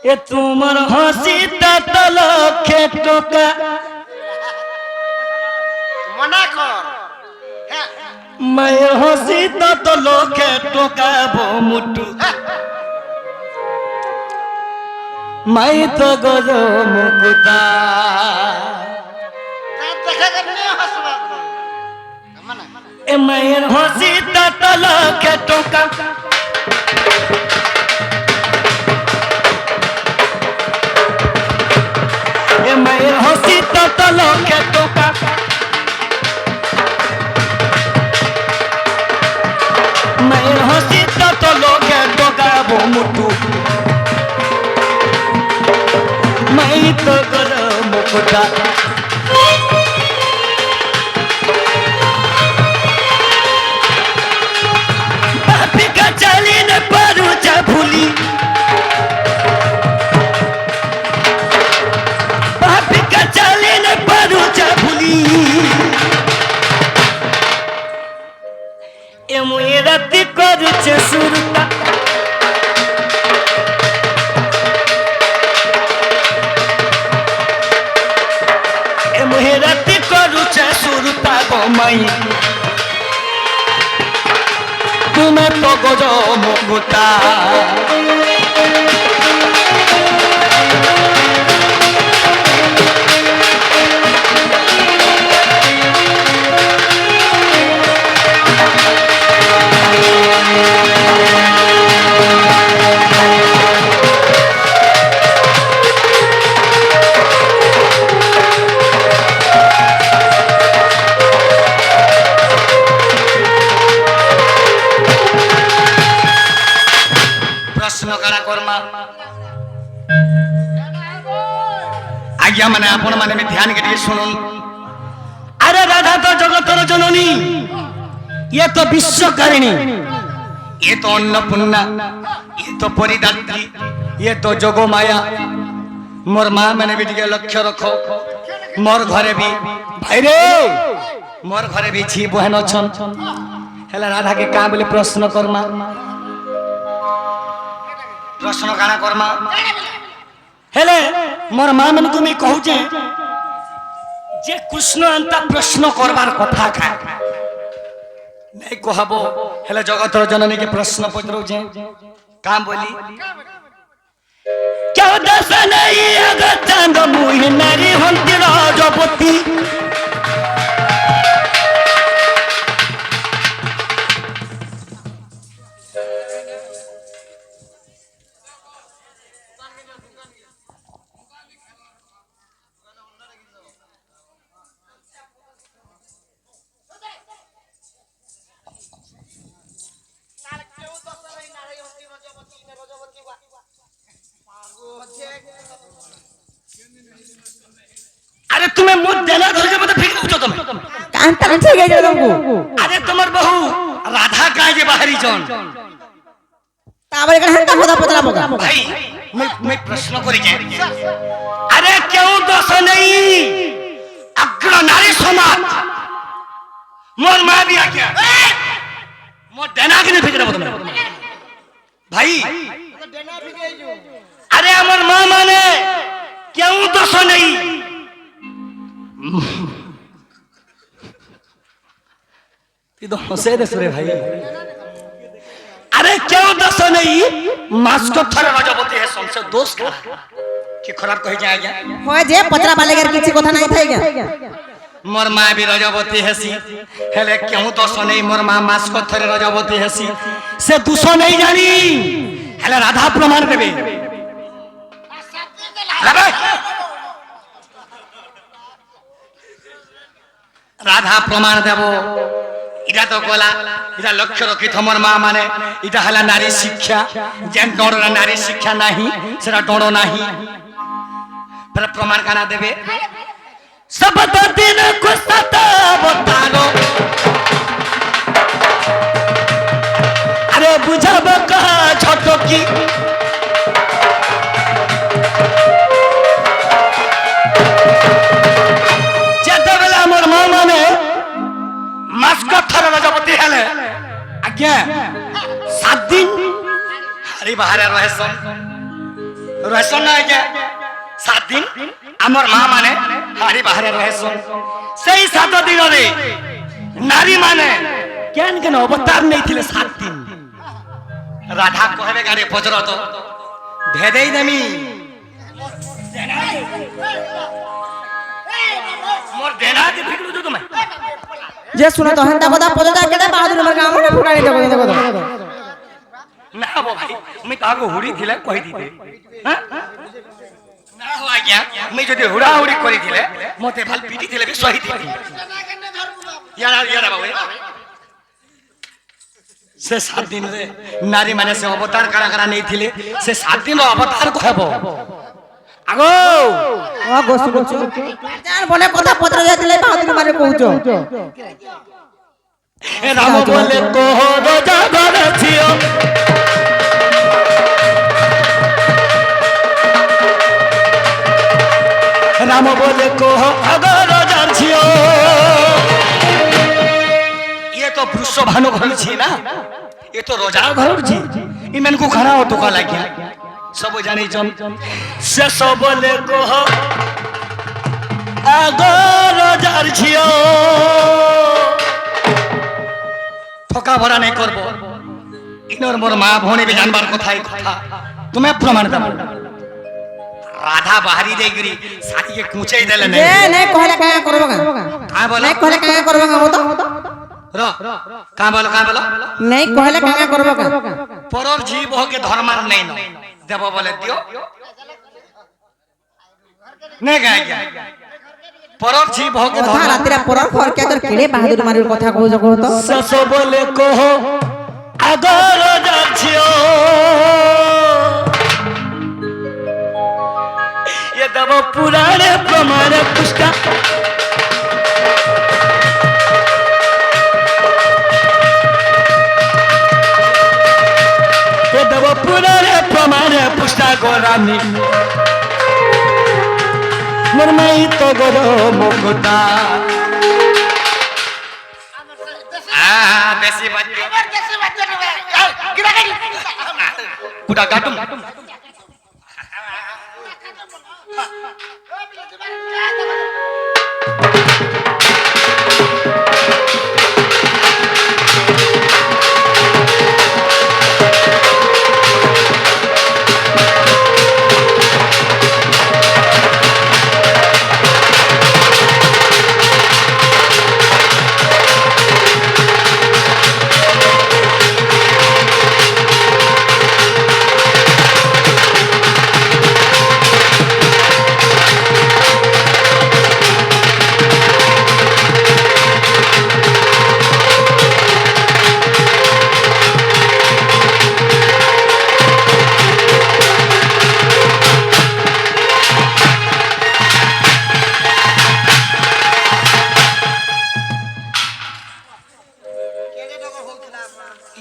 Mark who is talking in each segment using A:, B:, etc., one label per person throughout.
A: এ তোমার হাসিটা তো লক্ষে টাকা
B: মনে কর
A: মায়ের হাসিটা তো লক্ষে টাকা মুটু মাই তো গজো মুকুতা এ মায়ের হাসিটা তো লক্ষে টাকা এ মায়ের হাসিটা তো লক্ষে টাকা মায়ের হাসিটা তো লক্ষে টাকা মুটু মাই তো গজো মুকুতা चली न पारू जा भूली भाभी का चली न पारू जा भूली ए मुई राती करूचे सुरता ए मुई राती करूचे सुरता गो माई तुम्हें तो गजो मुकुता आज्ञा माने आपण माने में ध्यान के सुनुन अरे राधा तो जगतर जननी ये तो विश्वकारिणी ये तो अन्नपूर्णा ये तो परिदात्री ये तो जोगो माया मोर मां मैंने भी टिके लक्ष्य रखो मोर घरे भी भाई रे मोर घरे भी छी बहन छन हेला राधा के का बोले प्रश्न करमा प्रश्न काना करमा हेले मोर मां मन को मैं कहू जे कृष्ण अंता प्रश्न करबार कथा खा नहीं कहबो हेले जगतर जननी के प्रश्न पचरो जे काम बोली क्या दस नहीं अगर चांद मुहि नारी हंती राजपति अरे तुम्हें मुझ देना धर के मतलब फिर पूछो तुम
C: कांता ठीक है तुमको
A: अरे तुम्हार बहू राधा का जे बाहरी जन
C: ताबरे का हंता होता पतला बोगा
A: भाई मैं प्रश्न करी जे अरे क्यों दोष नहीं अग्र नारी समाज मोर मां भी आ गया मोर देना के नहीं फिक्र बोल भाई अरे अमर मां माने क्यों दोष नहीं तो हंसे दे सुरे भाई अरे क्यों दोष नहीं मास को थरे रजबती है संशय दोष का कि खराब कहि जाए क्या
C: होय जे पतरा वाले के किसी कथा नहीं थाई क्या
A: मोर मां भी रजबती हैसी हेले क्यों दोष नहीं मोर मां मास को थरे रजबती हैसी से दोष नहीं जानी हेले राधा प्रमाण देबे राधा प्रमाण देबो इटा तो कोला इटा लक्ष्य रखी थमर मां माने इटा हला नारी शिक्षा जेन डोडरा नारी शिक्षा नहीं सेरा डोडो नहीं पर प्रमाण काना देबे सब दिन को सता बतालो अरे बुझब कहा छोटो की जेतेबेला मोर मां माने मास्को थरे रजबती हेले आज्ञा 7 दिन हरी बाहर रहे सन রহেছন না আজ্ঞা 7 দিন আমার মা মানে হাড়ি বাহারে রহেছন সেই 7 দিনরে নারী মানে কেন কেন অবতার নেইଥିଲେ 7 দিন রাধা কহবে গারে বজ্রত ভেদেই দেমি মোর দেনাতে ভিড়ু তো তুমি
C: যে শুনো তো হেন্তা কথা পদটা কেটে বাহাদুর আমার কাম না ফুটাই দেব কথা
A: না বো ভাই আমি তাগো হুড়ি থিলে কই দিতে হ্যাঁ না হো আজ্ঞা আমি যদি হুড়া হুড়ি করি থিলে মতে ভাল পিটি থিলে বি সহি দিতি ইয়ারা বাবু সে 7 দিন রে নারী মানে সে অবতার কারা কারা নেই থিলে সে 7 দিন অবতার কহব আগো
C: ও গো শুনো যার বনে কথা পত্র যাইলে বাহাদুর মানে কହୁছো
A: রাম বলে কহ রাজা ঘরে ছিও রাম বলে কহ আগো রাজা ছিও ये तो पुरुष भानु घर छी ना ये तो रोजा घर छी इमन को खरा हो तो का लागिया सब जानी जम से सब ले कह আগো রোজার ঝিও ঠকা ভরা নাই করব ইনর মোর মা ভণি বি জানবার কথাই কথা তুমি প্রমাণ দাও রাধা বাহারি দেগরি সাথী के কুচাই দেলে নাই
C: এ নাই কহলে কায়া করব কা
A: का बोला
C: নাই কহলে কায়া করব কা তো
A: रो का बोलो
C: নাই কহলে কায়া করব কা
A: परर जीव हो के धर्मार नहीं न देव बोले दियो नहीं गाय क्या परर जीव हो के
C: কথা
A: धर्म
C: রাতিরা পরার পর কে তোর কেড়ে বাহাদুর মারির কথা কହୁছো কহ তো
A: सस बोले कहो अगर जाछियो ये देव पुराणे प्रमाण पुष्टा ये देव पुराणे प्रमाण पुष्टा गोरामी मुरमई तो गोरो मुकुटा बेसी बात कुड़ा काटूं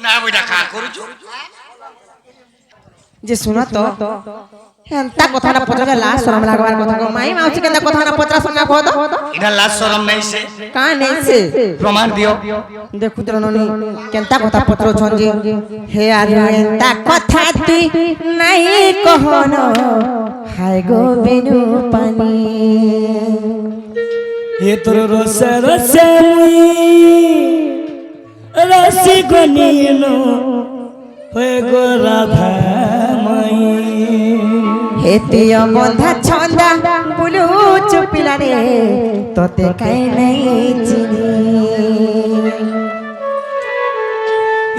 A: ना बेटा का करू छु
C: যে শুনো তো হেন্তা কথা না পত্র লাশ শরম লাগবার কথা কো মাই মাউছি কেন কথা না পত্র সঙ্গে কহ তো
A: इधर लाज शरम नहीं से
C: কা নেই সে
A: प्रमाण दियो
C: দেখু তো ননি কেনতা কথা পত্র ছঞ্জে হে আর হেন্তা কথা তুই নাই কহন হায় গো বেনু পানি
A: ये तोर रसे रसे रसी गनीनो होए गो राधा मई
C: হেতিয় বন্ধা ছন্দা বুলু চুপিলা রে তোতে কাই নাই চিনি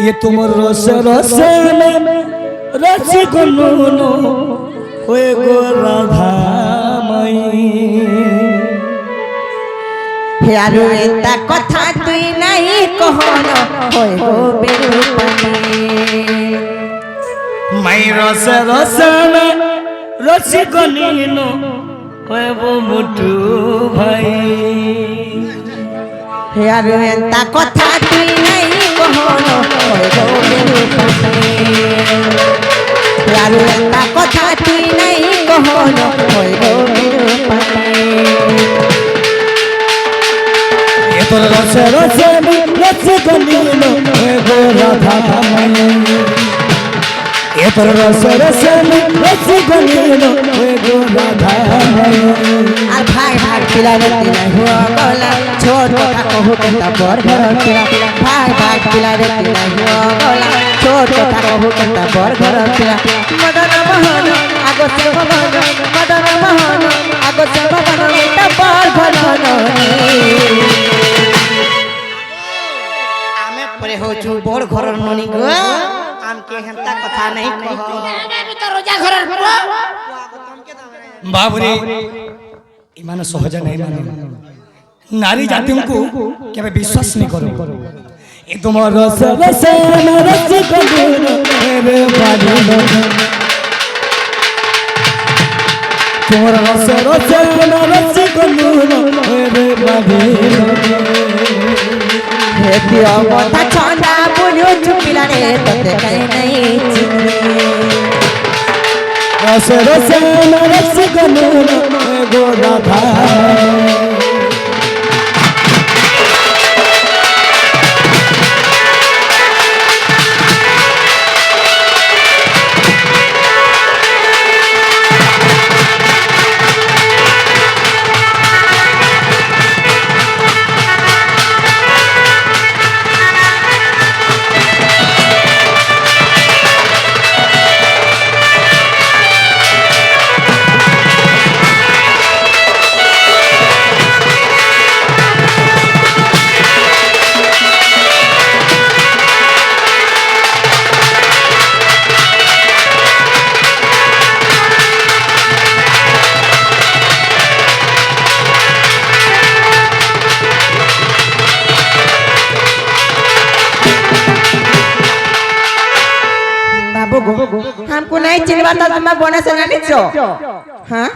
A: ये तुम रसे रसे में रसी गनीनो होए गो राधा मई
C: হে আর হেন্তা কথা তুই নাই কহন হয় গো বেনু পানি
A: मई रसे रसे में रसी गनीनो होए वो मुटु भाई
C: হে আর হেন্তা কথা তুই নাই কহন হয় গো বেনু পানি হে আর হেন্তা কথা তুই নাই কহন হয় গো বেনু পানি
A: ये तो रसे रसे में रसी गनीनो होए गो राधा मई ये
B: তোর রস রসে রসি গলিলো ওই গো রাধা
C: আর ভাই ভাই পিলারে তিলাই হুয়া গলা ছোট কথা কহু কেতা বড় ঘর পিলা ভাই ভাই পিলারে তিলাই হুয়া গলা ছোট কথা কহু কেতা বড় ঘর পিলা মদন মোহন আগো সে ভবন মদন মোহন আগো সে ভবন এটা বড় ঘর আমি পরে হউছু বড় ঘর ননি গো আমকে হেনতা কথা নাই কহ আমি তো রোজা ঘরের পুরো
A: ବାବୁରେ ଏମାନେ ସହଜ ନାହିଁ ମାନେ ନାରୀ ଜାତିଙ୍କୁ କେବେ ବିଶ୍ୱାସ ନି କର
B: ଏ ତୁମ ରସ ରସେ ରସି ଗଲିଲୋ ରେ ବାଜିଲୋ ତୁମର ରସ ରସେ ରସି ଗଲିଲୋ ରେ ବାଜିଲୋ
C: হেতি অবতা ছন্দা বুঝো চুপিলারে তোতে কাই নাই চিনি
B: রস রসে রসি গলিলো গো রাধা
C: हमको नहीं चिनवा था तुम बोने से नहीं छो हां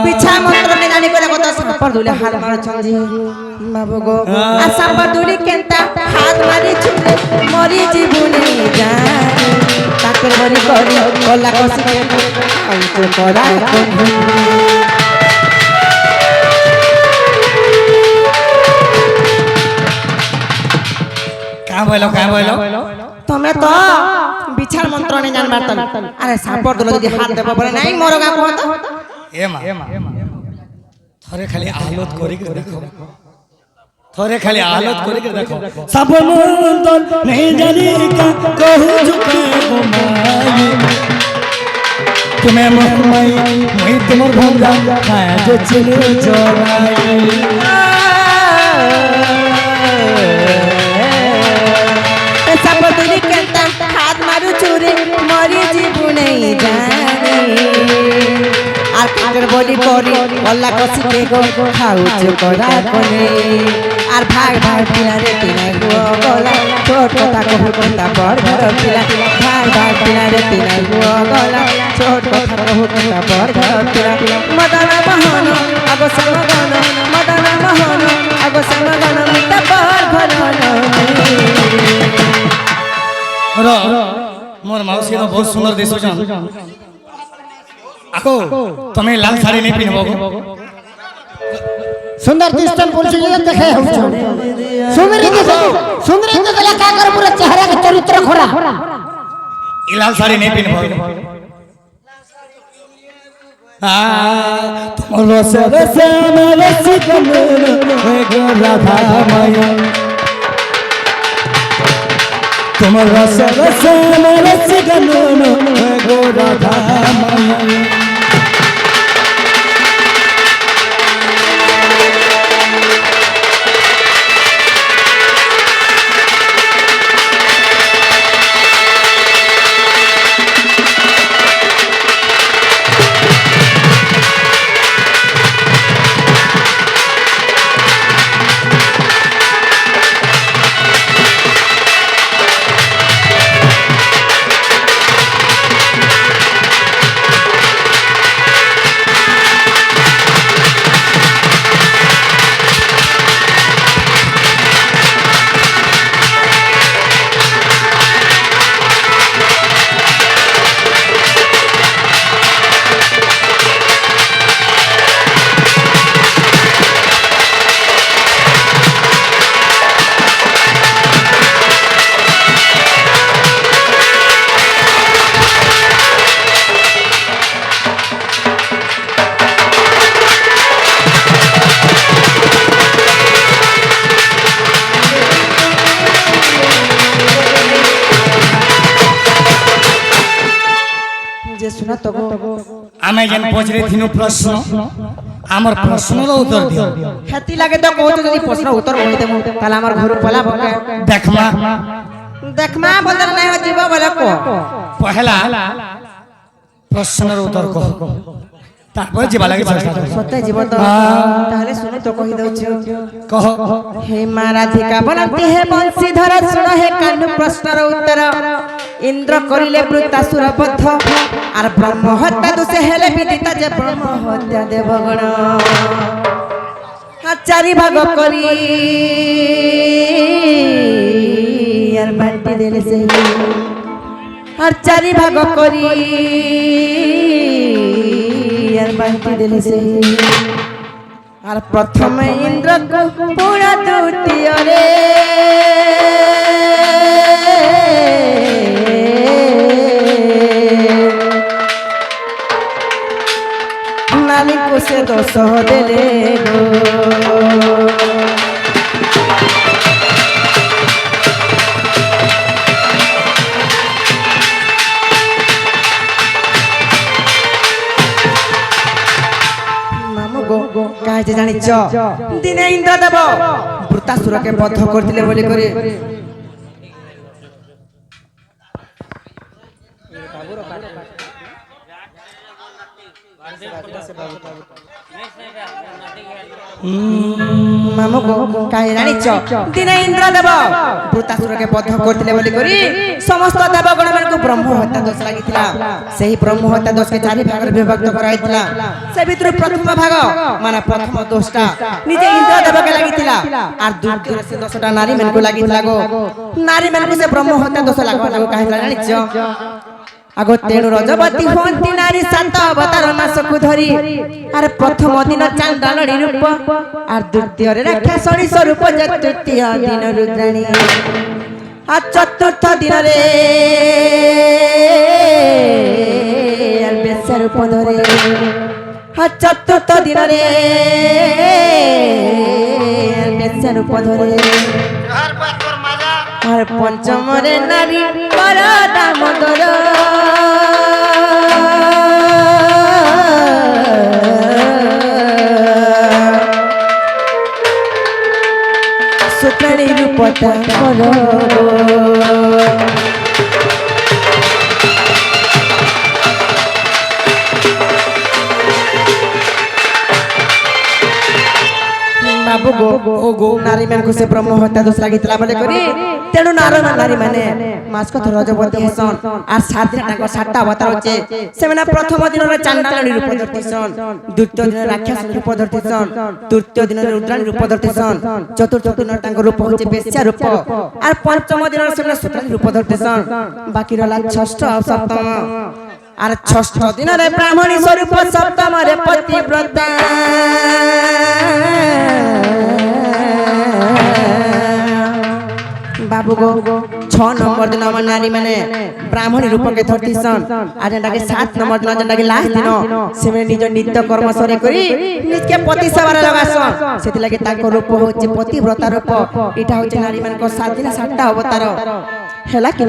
C: बिछा मंत्र ने जाने को लगता संपर दुले हाथ मार छंजी बाबू गो आ संपर दुली केंता हाथ मारी छुले मरी जीवने जा ताकर बनी करी कोला कोसी आउ तो करा
A: କାଁ ବୋଇଲ
C: তুমি তো বিছার মন্ত্র নেই জানবার তো আরে সাপর দুলো যদি হাত দেব বলে নাই মোর গা কোত
A: ଏ ମା ଥରେ ଖାଲି ଆଲୋତ କରିକି ଦେଖ ଥରେ ଖାଲି ଆଲୋତ କରିକି ଦେଖ
B: सब मुंदन नहीं जानी का कहूँ झुके घुमाई तुम्हें मुहमाई मुही तुमर भंगा खाया जो चिनी चोराई
C: সাপর দুলি কেনতা হাত মারু চুরে মরি জীবু নেই জানি আর কাকের বলি করি গল্লা কষিতে গো খাউছ করা কোনে আর ভাগ ভাগ পিলারে তিনাই গো গলা ছোট কথা কহু কথা বড় ঘর পিলা ভাগ ভাগ পিলারে তিনাই গো গলা ছোট কথা কহু কথা বড় ঘর পিলা মদন মোহন আগো সমগন মদন মোহন আগো সমগন মিটা বড় ঘর
A: मोर मौसी तो बहुत सुंदर दिसो जान आको तुम्हें लाल साड़ी नहीं पिनबो
D: सुंदर दृष्टन बोलछे जे देखे होछो सुंदरी के गला का कर पूरा चेहरा के चरित्र खोरा
A: ई लाल साड़ी नहीं पिनबो
B: तुम रस रसे रसी गलिलो गो राधा माया तुम रस रसे रसी गलिलो गो राधा माया
C: ଟିକେ ଶୁଣ ତ ଗো
A: ଆମେ ଯେନ୍ ପଚରେ ଥିନୁ ପ୍ରଶ୍ନ ଆମର ପ୍ରଶ୍ନର ଉତ୍ତର ଦିଅ
C: ହେତି ଲାଗେ ତ କହୁଛ ଯଦି ପ୍ରଶ୍ନ ଉତ୍ତର କହିଦେମୁ ତାହେଲେ ଆମର ଘରୁ ପଲା ପକା
A: ଦେଖମା
C: ଦେଖମା ବୋଲେ ନାଇଁ ଯିବ ବୋଲେ କହ
A: ପହଲା ପ୍ରଶ୍ନର ଉତ୍ତର କହ ତାପରେ ଯିବା ଲାଗି ଚେଷ୍ଟା କର
C: ସତେ ଯିବ ତ ତାହେଲେ ଶୁଣ ତ କହି ଦଉଛୁ
A: କହ
C: हे माँ राधिका बोलती है बंशीधर सुन हे कानु प्रश्नर उत्तर इंद्र करिले वृत्तासुर बद्ध आर ब्रह्म हत्या दुसे हेले विदिता जे ब्रह्म हत्या देवगण चारि भाग करी यार बांटी देले से आर चारि भाग करी यार बांटी देले से আর প্রথমে ইন্দ্র পুরা দ্বিতীয় রে নারীকে সে দোষ দেলে গো কাজে জানিছ দিনে ইন্দ্রদেব বৃত্তাসুরকে বধ করছিলে বলি করে মামুকো কাজে জানিছ দিনে ইন্দ্রদেব বৃত্তাসুরকে বধ করছিলে বলি করে সমস্ত দেবগণ মানকু ব্রহ্ম হত্যা দোষ লাগিଥିଲା সেই ব্রহ্ম হত্যা দোষকে চারি ভাগরে বিভক্ত করাইଥିଲା সে ভিতরে প্রথম ভাগ মানে প্রথম দোষটা নিজে ইন্দ্রদেবকে লাগিଥିଲା আর দ্বিতীয় সে দোষটা নারী মানকু লাগিଥିଲା গো নারী মানকু সে ব্রহ্ম হত্যা দোষ লাগা কাহিলা জানিছ আগো তেণু রজবতী হন্তি নারী সাত অবতার মাসকু ধরি আর প্রথম দিন চান্দালড়ি রূপ আর দ্বিতীয় রাক্ষাসণী স্বরূপ তৃতীয় দিন রুদ্রাণী আর চতুর্থ দিনরে আর বেশ্যা রূপ ধরে আর চতুর্থ দিনরে আর বেশ্যা রূপ ধরে আর পঞ্চমরে নারী পর দামোদর সুপ্রাণী রূপতা কর बाबू गो नारी मान को से ब्रह्म हत्या दोष लागितला बोले करी तेणु नारी माने मास कथ रजबती हेसन आ सात दिन ताको सातटा अवतार होचे सेमना प्रथम दिन रे चांडालनी रूप धरतिसन द्वितीय दिन राक्षस रूप धरतिसन तृतीय दिन रुद्राणी रूप धरतिसन चतुर्थ दिन ताको रूप होचे बेश्या रूप आ पंचम दिन सेमना सुत्राणी रूप धरतिसन बाकी रहला षष्ठ और सप्तम আর ষষ্ঠ দিনরে ব্রাহ্মণী স্বরূপ সপ্তমরে পতিব্রতা बाबू गो 6 नंबर दिन हमर नारी माने ब्राह्मणी रूप के धरतीसन आ जेंटा के 7 नंबर दिन जेंटा के लास्ट दिन सेमे निज नित्य कर्म सरे करी निज के पति सेवारे लगासन सेति लागि ताको रूप होचे पतिव्रता रूप इटा होचे नारी मान को 7 दिन 7टा अवतार हैला कि